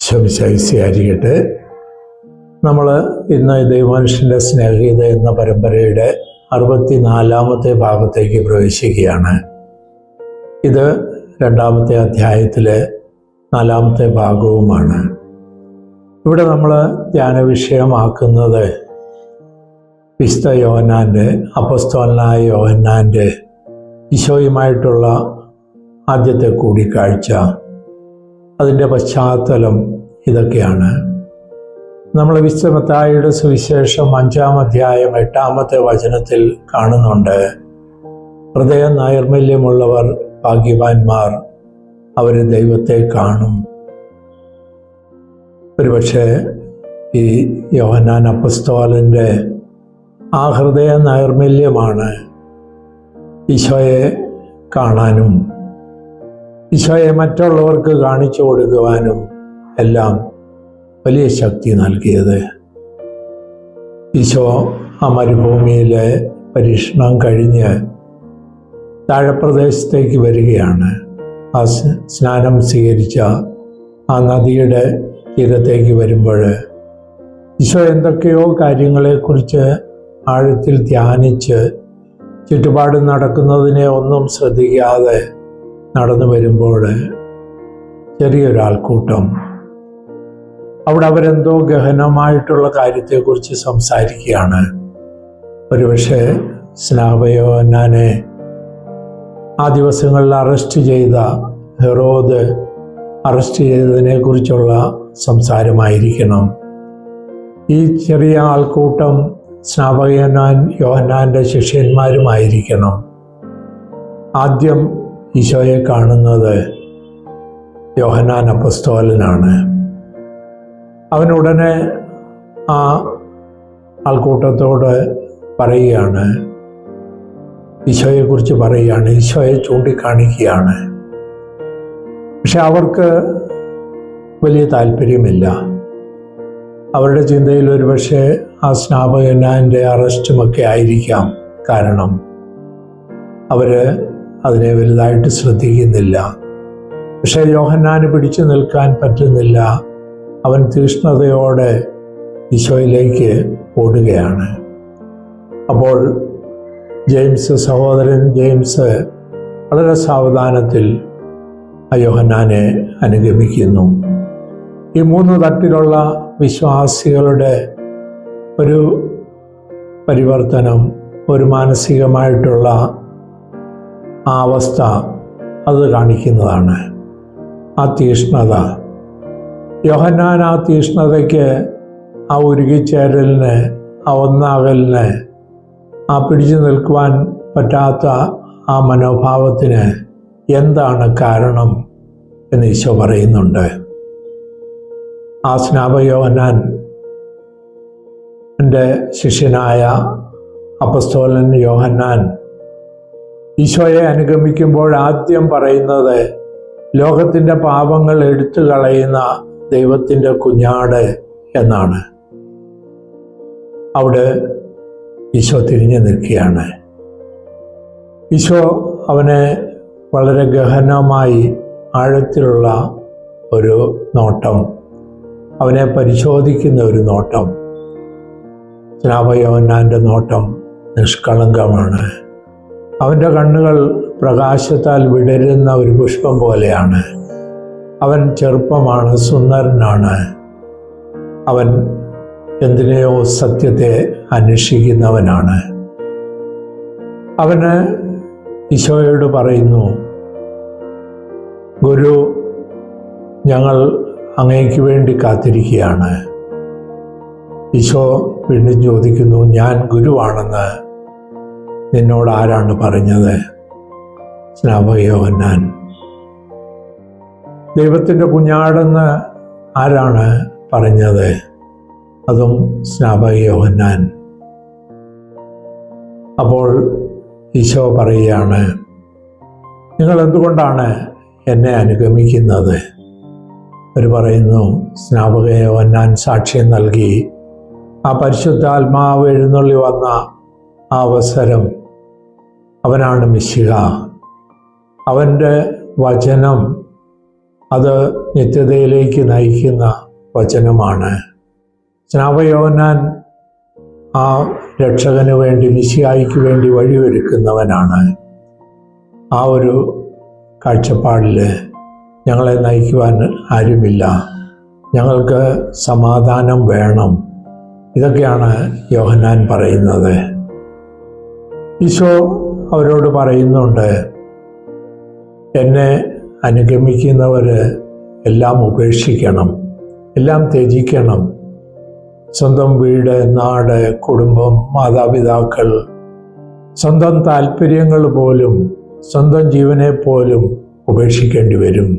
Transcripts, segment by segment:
ശംശായിരിക്കട്ടെ. നമ്മൾ ഇന്ന് ദൈവമനുഷ്യൻ്റെ സ്നേഹിത എന്ന പരമ്പരയുടെ 64-ാമത്തെ ഭാഗത്തേക്ക് പ്രവേശിക്കുകയാണ്. ഇത് 2-ാമത്തെ അധ്യായത്തിലെ 4-ാമത്തെ ഭാഗവുമാണ്. ഇവിടെ നമ്മൾ ധ്യാന വിഷയമാക്കുന്നത് വിശുദ്ധ യോഹന്നാൻ്റെ, അപ്പോസ്തലനായ യോഹന്നാൻ്റെ ഈശോയുമായിട്ടുള്ള ആദ്യത്തെ കൂടിക്കാഴ്ച, അതിൻ്റെ പശ്ചാത്തലം ഇതൊക്കെയാണ്. നമ്മൾ വിശുദ്ധ മത്തായിയുടെ സുവിശേഷം 5-ാം അധ്യായം 8-ാമത്തെ വചനത്തിൽ കാണുന്നുണ്ട്, ഹൃദയ നൈർമല്യമുള്ളവർ ഭാഗ്യവാന്മാർ, അവർ ദൈവത്തെ കാണും. ഒരുപക്ഷെ ഈ യോഹന്നാൻ അപ്പോസ്തലൻ്റെ ആ ഹൃദയ നൈർമല്യമാണ് ഈശോയെ കാണാനും ഈശോയെ മറ്റുള്ളവർക്ക് കാണിച്ചു കൊടുക്കുവാനും എല്ലാം വലിയ ശക്തി നൽകിയത്. ഈശോ ആ മരുഭൂമിയിലെ പരീക്ഷണം കഴിഞ്ഞ് താഴെപ്രദേശത്തേക്ക് വരികയാണ്. ആ സ്നാനം സ്വീകരിച്ച ആ നദിയുടെ തീരത്തേക്ക് വരുമ്പോൾ ഈശോ എന്തൊക്കെയോ കാര്യങ്ങളെക്കുറിച്ച് ആഴത്തിൽ ധ്യാനിച്ച് ചുറ്റുപാട് നടക്കുന്നതിനെ ഒന്നും ശ്രദ്ധിക്കാതെ നടന്നു വരുമ്പോൾ ചെറിയൊരാൾക്കൂട്ടം അവിടെ അവരെന്തോ ഗഹനമായിട്ടുള്ള കാര്യത്തെക്കുറിച്ച് സംസാരിക്കുകയാണ്. ഒരുപക്ഷെ സ്നാപയോഹന്നാനെ ആ ദിവസങ്ങളിൽ അറസ്റ്റ് ചെയ്ത ഹെറോദ് അറസ്റ്റ് ചെയ്തതിനെ കുറിച്ചുള്ള സംസാരമായിരിക്കണം. ഈ ചെറിയ ആൾക്കൂട്ടം സ്നാപകയോഹന്നാൻ, യോഹന്നാൻ്റെ ശിഷ്യന്മാരുമായിരിക്കണം. ആദ്യം ഈശോയെ കാണുന്നത് യോഹന്നാൻ അപ്പോസ്തലനാണ്. അവനുടനെ ആ ആൾക്കൂട്ടത്തോട് പറയുകയാണ്, ഈശോയെക്കുറിച്ച് പറയുകയാണ്, ഈശോയെ ചൂണ്ടിക്കാണിക്കുകയാണ്. പക്ഷെ അവർക്ക് വലിയ താല്പര്യമില്ല. അവരുടെ ചിന്തയിൽ ഒരുപക്ഷെ ആ സ്നാപകൻ്റെ അറസ്റ്റുമൊക്കെ ആയിരിക്കാം കാരണം. അവർ അതിനെ വലുതായിട്ട് ശ്രദ്ധിക്കുന്നില്ല. പക്ഷേ യോഹന്നാന് പിടിച്ചു നിൽക്കാൻ പറ്റുന്നില്ല. അവൻ തീഷ്ണതയോടെ ഈശോയിലേക്ക് ഓടുകയാണ്. അപ്പോൾ സഹോദരൻ ജെയിംസ് വളരെ സാവധാനത്തിൽ ആ യോഹന്നാനെ അനുഗമിക്കുന്നു. ഈ 3 തട്ടിലുള്ള വിശ്വാസികളുടെ ഒരു പരിവർത്തനം, ഒരു മാനസികമായിട്ടുള്ള ആ അവസ്ഥ അത് കാണിക്കുന്നതാണ്. ആ തീഷ്ണത, യോഹന്നാൻ ആ തീഷ്ണതയ്ക്ക്, ആ ഉരുകിച്ചേരലിന്, ആ ഒന്നാകലിന്, ആ പിടിച്ചു നിൽക്കുവാൻ പറ്റാത്ത ആ മനോഭാവത്തിന് എന്താണ് കാരണം എന്ന് ഈശോ പറയുന്നുണ്ട്. ആ സ്നാപകയോഹന്നാൻ എൻ്റെ ശിഷ്യനായ അപ്പോസ്തലൻ യോഹന്നാൻ ഈശോയെ അനുഗമിക്കുമ്പോൾ ആദ്യം പറയുന്നത് ലോകത്തിൻ്റെ പാപങ്ങൾ എടുത്തു കളയുന്ന ദൈവത്തിൻ്റെ കുഞ്ഞാട് എന്നാണ്. അവിടെ ഈശോ തിരിഞ്ഞു നിൽക്കുകയാണ്. ഈശോ അവനെ വളരെ ഗഹനമായി ആഴത്തിലുള്ള ഒരു നോട്ടം, അവനെ പരിശോധിക്കുന്ന ഒരു നോട്ടം. സ്നാപകയോഹന്നാൻ്റെ നോട്ടം നിഷ്കളങ്കമാണ്. അവൻ്റെ കണ്ണുകൾ പ്രകാശത്താൽ വിടരുന്ന ഒരു പുഷ്പം പോലെയാണ്. അവൻ ചെറുപ്പമാണ്, സുന്ദരനാണ്. അവൻ എന്തിനെയോ സത്യത്തെ അന്വേഷിക്കുന്നവനാണ്. അവന് ഈശോയോട് പറയുന്നു, ഗുരു, ഞങ്ങൾ അങ്ങേക്ക് വേണ്ടി കാത്തിരിക്കുകയാണ്. ഈശോ വീണ്ടും ചോദിക്കുന്നു, ഞാൻ ഗുരുവാണെന്ന് നിന്നോട് ആരാണ് പറഞ്ഞത്? സ്നാപകയോഹന്നാൻ. ദൈവത്തിൻ്റെ കുഞ്ഞാടെന്ന് ആരാണ് പറഞ്ഞത്? അതും സ്നാപകയോഹന്നാൻ. അപ്പോൾ ഈശോ പറയുകയാണ്, നിങ്ങൾ എന്തുകൊണ്ടാണ് എന്നെ അനുഗമിക്കുന്നത്? അവർ പറയുന്നു, സ്നാപകയോഹന്നാൻ സാക്ഷ്യം നൽകി, ആ പരിശുദ്ധാത്മാവ് എഴുന്നള്ളി വന്ന ആ അവസരം. അവനാണ് മിശിഹ. അവൻ്റെ വചനം അത് നിത്യതയിലേക്ക് നയിക്കുന്ന വചനമാണ്. സ്നാപകയോഹന്നാൻ ആ രക്ഷകന് വേണ്ടി, മിശിഹായ്ക്ക് വേണ്ടി വഴിയൊരുക്കുന്നവനാണ്. ആ ഒരു കാഴ്ചപ്പാടിൽ ഞങ്ങളെ നയിക്കുവാൻ ആരുമില്ല. ഞങ്ങൾക്ക് സമാധാനം വേണം. ഇതൊക്കെയാണ് യോഹന്നാൻ പറയുന്നത്. ഈശോ അവരോട് പറയുന്നുണ്ട്, എന്നെ അനുഗമിക്കുന്നവർ എല്ലാം ഉപേക്ഷിക്കണം, എല്ലാം ത്യജിക്കണം. സ്വന്തം വീട്, നാട്, കുടുംബം, മാതാപിതാക്കൾ, സ്വന്തം താല്പര്യങ്ങൾ പോലും, സ്വന്തം ജീവനെ പോലും ഉപേക്ഷിക്കേണ്ടി വരും.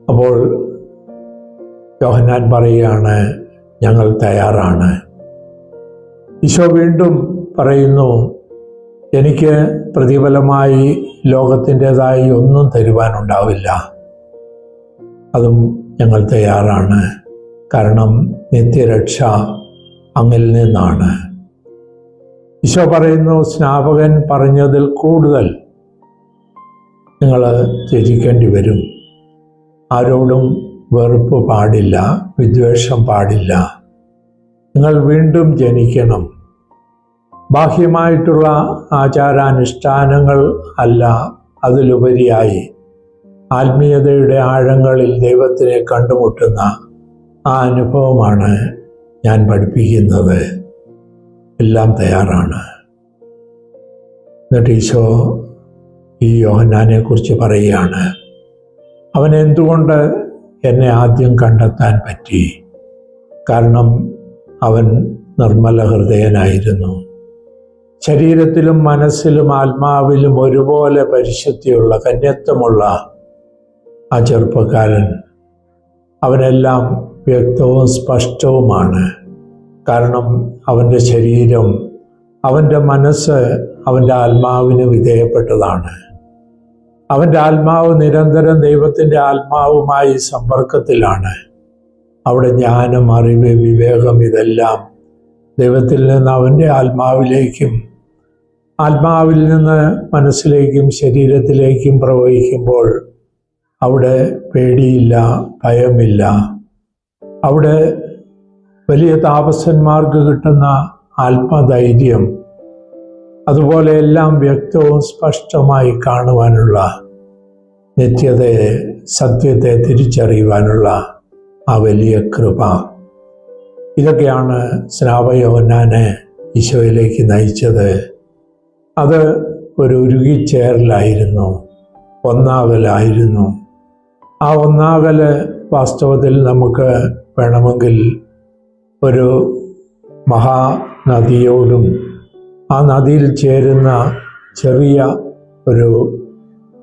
അപ്പോൾ യോഹന്നാൻ പറയുകയാണ്, ഞങ്ങൾ തയ്യാറാണ്. ഈശോ വീണ്ടും പറയുന്നു, എനിക്ക് പ്രതിഫലമായി ലോകത്തിൻ്റെതായി ഒന്നും തരുവാനുണ്ടാവില്ല. അതും ഞങ്ങൾ തയ്യാറാണ്. കാരണം നിത്യരക്ഷ അങ്ങിൽ നിന്നാണ്. ഈശോ പറയുന്നു, സ്നാപകൻ പറഞ്ഞതിൽ കൂടുതൽ നിങ്ങൾ ത്യജിക്കേണ്ടി വരും. ആരോടും വെറുപ്പ് പാടില്ല, വിദ്വേഷം പാടില്ല. നിങ്ങൾ വീണ്ടും ജനിക്കണം. ബാഹ്യമായിട്ടുള്ള ആചാരാനുഷ്ഠാനങ്ങൾ അല്ല, അതിലുപരിയായി ആത്മീയതയുടെ ആഴങ്ങളിൽ ദൈവത്തിനെ കണ്ടുമുട്ടുന്ന ആ അനുഭവമാണ് ഞാൻ പഠിപ്പിക്കുന്നത്. എല്ലാം തയ്യാറാണ്. എന്നിട്ട് ഈശോ ഈ യോഹന്നാനെ കുറിച്ച് പറയുകയാണ്, അവൻ എന്തുകൊണ്ട് എന്നെ ആദ്യം കണ്ടെത്താൻ പറ്റി? കാരണം അവൻ നിർമ്മല ഹൃദയനായിരുന്നു. ശരീരത്തിലും മനസ്സിലും ആത്മാവിലും ഒരുപോലെ പരിശുദ്ധിയുള്ള, കന്യത്വമുള്ള ആ ചെറുപ്പക്കാരൻ. അവനെല്ലാം വ്യക്തവും സ്പഷ്ടവുമാണ്. കാരണം അവൻ്റെ ശരീരം, അവൻ്റെ മനസ്സ് അവൻ്റെ ആത്മാവിന് വിധേയപ്പെട്ടതാണ്. അവൻ്റെ ആത്മാവ് നിരന്തരം ദൈവത്തിൻ്റെ ആത്മാവുമായി സമ്പർക്കത്തിലാണ്. അവിടെ ജ്ഞാനം, അറിവ്, വിവേകം ഇതെല്ലാം ദൈവത്തിൽ നിന്ന് അവൻ്റെ ആത്മാവിലേക്കും, ആത്മാവിൽ നിന്ന് മനസ്സിലേക്കും ശരീരത്തിലേക്കും പ്രവഹിക്കുമ്പോൾ അവിടെ പേടിയില്ല, ഭയമില്ല. അവിടെ വലിയ താപസന്മാർക്ക് കിട്ടുന്ന ആത്മധൈര്യം, അതുപോലെ എല്ലാം വ്യക്തവും സ്പഷ്ടമായി കാണുവാനുള്ള, നിത്യതയെ, സത്യത്തെ തിരിച്ചറിയുവാനുള്ള ആ വലിയ കൃപ. ഇതൊക്കെയാണ് സ്നാപകയോഹന്നാനെ ഈശോയിലേക്ക് നയിച്ചത്. അത് ഒരു ഉരുകിച്ചേരലായിരുന്നു, ഒന്നാകലായിരുന്നു. ആ ഒന്നാകല് വാസ്തവത്തിൽ നമുക്ക് വേണമെങ്കിൽ ഒരു മഹാനദിയോടും ആ നദിയിൽ ചേരുന്ന ചെറിയ ഒരു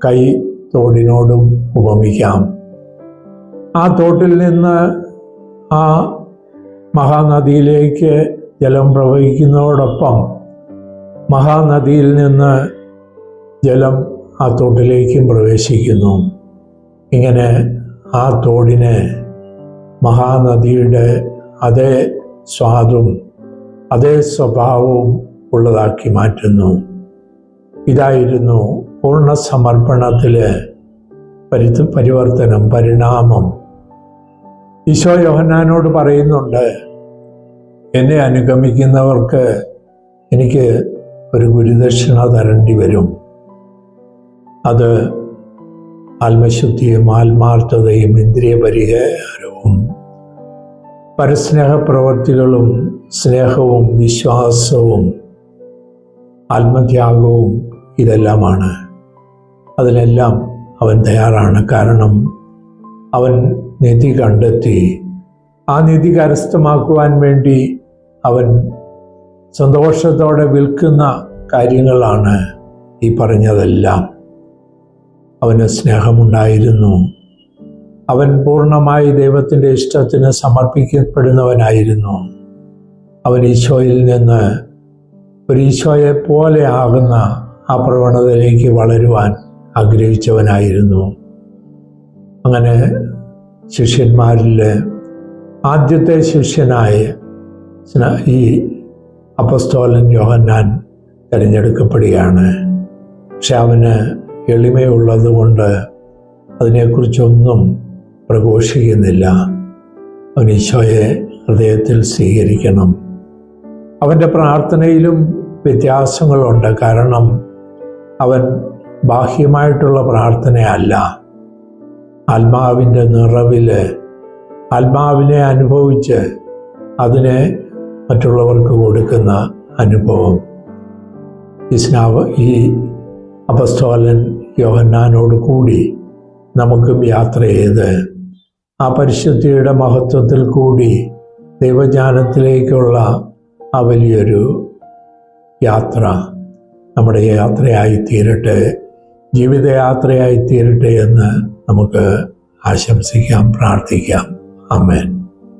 കൈ തോടിനോടും ഉപമിക്കാം. ആ തോട്ടിൽ നിന്ന് ആ മഹാനദിയിലേക്ക് ജലം പ്രവഹിക്കുന്നതോടൊപ്പം മഹാനദിയിൽ നിന്ന് ജലം ആ തോട്ടിലേക്കും പ്രവേശിക്കുന്നു. ഇങ്ങനെ ആ തോടിനെ മഹാനദിയുടെ അതേ സ്വാദും അതേ സ്വഭാവവും ഉള്ളതാക്കി മാറ്റുന്നു. ഇതായിരുന്നു പൂർണ്ണ സമർപ്പണത്തിലെ പരിവർത്തനം, പരിണാമം. ഈശോ യോഹന്നാനോട് പറയുന്നുണ്ട്, എന്നെ അനുഗമിക്കുന്നവർക്ക് എനിക്ക് ഒരു ഗുരുദക്ഷിണ തരേണ്ടി വരും. അത് ആത്മശുദ്ധിയും ആത്മാർത്ഥതയും ഇന്ദ്രിയ പരിഹാരവും പരസ്നേഹപ്രവർത്തികളും സ്നേഹവും വിശ്വാസവും ആത്മത്യാഗവും ഇതെല്ലാമാണ്. അതിനെല്ലാം അവൻ തയ്യാറാണ്. കാരണം അവൻ നിധി കണ്ടെത്തി. ആ നിധി കരസ്ഥമാക്കുവാൻ വേണ്ടി അവൻ സന്തോഷത്തോടെ വിൽക്കുന്ന കാര്യങ്ങളാണ് ഈ പറഞ്ഞതെല്ലാം. അവന് സ്നേഹമുണ്ടായിരുന്നു. അവൻ പൂർണ്ണമായി ദൈവത്തിൻ്റെ ഇഷ്ടത്തിന് സമർപ്പിക്കപ്പെടുന്നവനായിരുന്നു. അവൻ ഈശോയിൽ നിന്ന് ഒരു ഈശോയെ പോലെ ആകുന്ന ആ പ്രവണതയിലേക്ക് വളരുവാൻ ആഗ്രഹിച്ചവനായിരുന്നു. അങ്ങനെ ശിഷ്യന്മാരിൽ ആദ്യത്തെ ശിഷ്യനായ ഈ അപ്പസ്തോലൻ യോഹന്നാൻ തിരഞ്ഞെടുക്കപ്പെടുകയാണ്. പക്ഷെ അവന് എളിമയുള്ളത് കൊണ്ട് അതിനെക്കുറിച്ചൊന്നും പ്രഘോഷിക്കുന്നില്ല. അവൻ ഈശോയെ ഹൃദയത്തിൽ സ്വീകരിക്കണം. അവൻ്റെ പ്രാർത്ഥനയിലും വ്യത്യാസങ്ങളുണ്ട്. കാരണം അവൻ ബാഹ്യമായിട്ടുള്ള പ്രാർത്ഥനയല്ല, ആത്മാവിൻ്റെ നിറവിൽ ആത്മാവിനെ അനുഭവിച്ച് അതിനെ മറ്റുള്ളവർക്ക് കൊടുക്കുന്ന അനുഭവം. ഈ അപ്പസ്തോലൻ യോഹന്നാനോട് കൂടി നമുക്കും യാത്ര ചെയ്ത് ആ പരിശുദ്ധിയുടെ മഹത്വത്തിൽ കൂടി ദൈവജ്ഞാനത്തിലേക്കുള്ള ആ വലിയൊരു യാത്ര നമ്മുടെ യാത്രയായി തീരട്ടെ, ജീവിതയാത്രയായി തീരട്ടെ എന്ന് നമുക്ക് ആശംസിക്കാം, പ്രാർത്ഥിക്കാം. ആമേൻ.